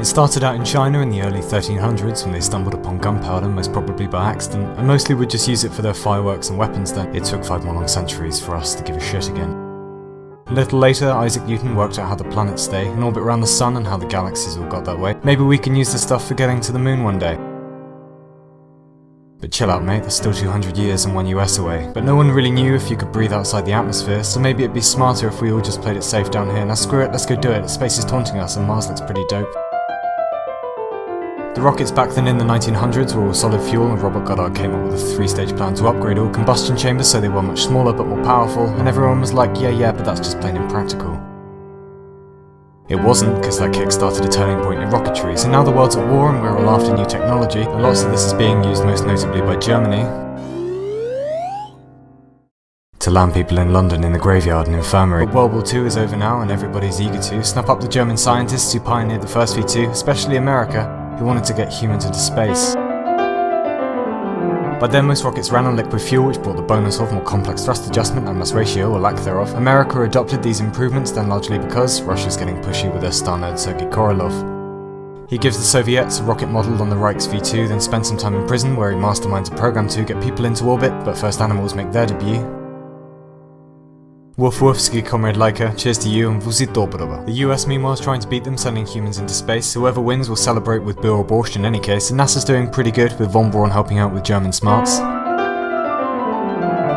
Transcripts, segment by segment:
It started out in China in the early 1300s when they stumbled upon gunpowder, most probably by accident, and mostly would just use it for their fireworks and weapons then. It took 5 more long centuries for us to give a shit again. A little later, Isaac Newton worked out how the planets stay in orbit around the sun and how the galaxies all got that way. Maybe we can use the stuff for getting to the moon one day. But chill out, mate, that's still 200 years and 1 US away. But no one really knew if you could breathe outside the atmosphere, so maybe it'd be smarter if we all just played it safe down here. Now screw it, let's go do it. Space is taunting us and Mars looks pretty dope. The rockets back then in the 1900s were all solid fuel, and Robert Goddard came up with a 3-stage plan to upgrade all combustion chambers so they were much smaller but more powerful, and everyone was like, yeah, but that's just plain impractical. It wasn't, because that kick-started a turning point in rocketry, so now the world's at war and we're all after new technology, and lots of this is being used most notably by Germany to land people in London in the graveyard and infirmary. But World War II is over now and everybody's eager to snap up the German scientists who pioneered the first V2, especially America, who wanted to get humans into space. By then most rockets ran on liquid fuel, which brought the bonus of more complex thrust adjustment and mass ratio, or lack thereof. America adopted these improvements then largely because Russia's getting pushy with their star nerd Sergei Korolev. He gives the Soviets a rocket modelled on the Reich's V2, then spends some time in prison where he masterminds a program to get people into orbit, but first animals make their debut. Woof woofski, Comrade Laika, cheers to you and vuzi dobrova. The US meanwhile is trying to beat them, sending humans into space. Whoever wins will celebrate with Bill Borscht in any case, and NASA's doing pretty good with von Braun helping out with German smarts.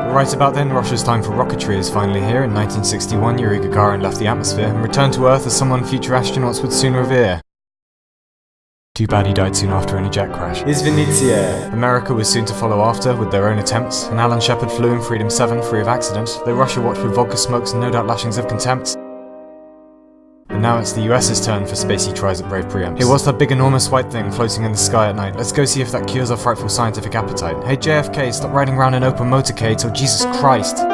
But right about then, Russia's time for rocketry is finally here. In 1961, Yuri Gagarin left the atmosphere and returned to Earth as someone future astronauts would soon revere. Too bad he died soon after in a jet crash. Izvinitia! America was soon to follow after with their own attempts, and Alan Shepard flew in Freedom 7 free of accident, though Russia watched with vodka smokes and no doubt lashings of contempt. And now it's the US's turn for spacey tries at brave preempts. Hey, what's that big enormous white thing floating in the sky at night? Let's go see if that cures our frightful scientific appetite. Hey JFK, stop riding around in open motorcades, or Jesus Christ!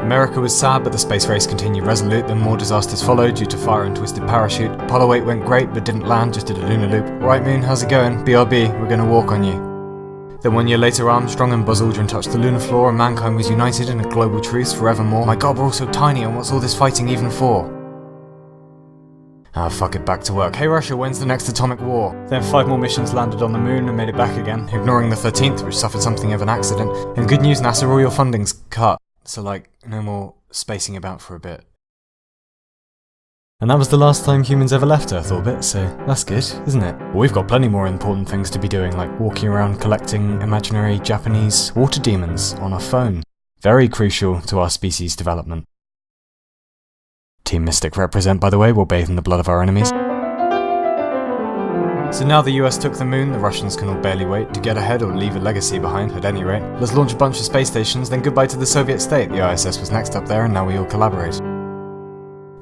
America was sad, but the space race continued resolute, then more disasters followed due to fire and twisted parachute. Apollo 8 went great, but didn't land, just did a lunar loop. Right Moon, how's it going? BRB, we're gonna walk on you. Then 1 year later, Armstrong and Buzz Aldrin touched the lunar floor, and mankind was united in a global truce forevermore. My god, we're all so tiny, and what's all this fighting even for? Ah, fuck it, back to work. Hey Russia, when's the next atomic war? Then 5 more missions landed on the moon and made it back again, ignoring the 13th, which suffered something of an accident. And good news, NASA, all your funding's cut. So like, no more spacing about for a bit. And that was the last time humans ever left Earth orbit, so that's good, isn't it? Well, we've got plenty more important things to be doing, like walking around collecting imaginary Japanese water demons on our phone. Very crucial to our species development. Team Mystic represent, by the way, we'll bathe in the blood of our enemies. So now the US took the moon, the Russians can all barely wait to get ahead or leave a legacy behind, at any rate. Let's launch a bunch of space stations, then goodbye to the Soviet state. The ISS was next up there, and now we all collaborate.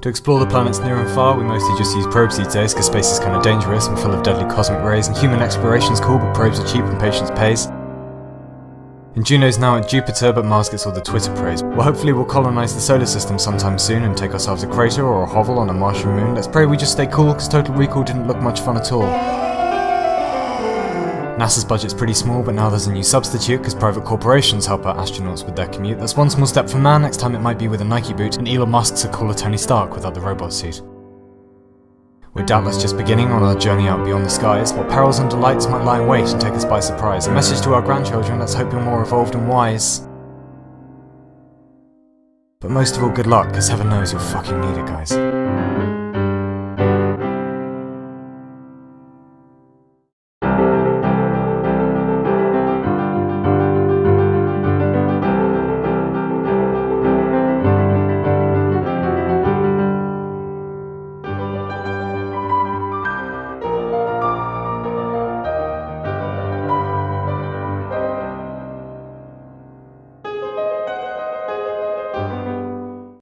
To explore the planets near and far, we mostly just use probes these days, because space is kinda dangerous and full of deadly cosmic rays, and human exploration's cool, but probes are cheap and patience pays. And Juno's now at Jupiter, but Mars gets all the Twitter praise. Well, hopefully we'll colonize the solar system sometime soon and take ourselves a crater or a hovel on a Martian moon. Let's pray we just stay cool, because Total Recall didn't look much fun at all. NASA's budget's pretty small, but now there's a new substitute, because private corporations help out astronauts with their commute. That's one small step for man, next time it might be with a Nike boot, and Elon Musk's a cooler Tony Stark without the robot suit. We're doubtless just beginning on our journey out beyond the skies. What perils and delights might lie in wait and take us by surprise. A message to our grandchildren, let's hope you're more evolved and wise. But most of all, good luck, because heaven knows you'll fucking need it, guys.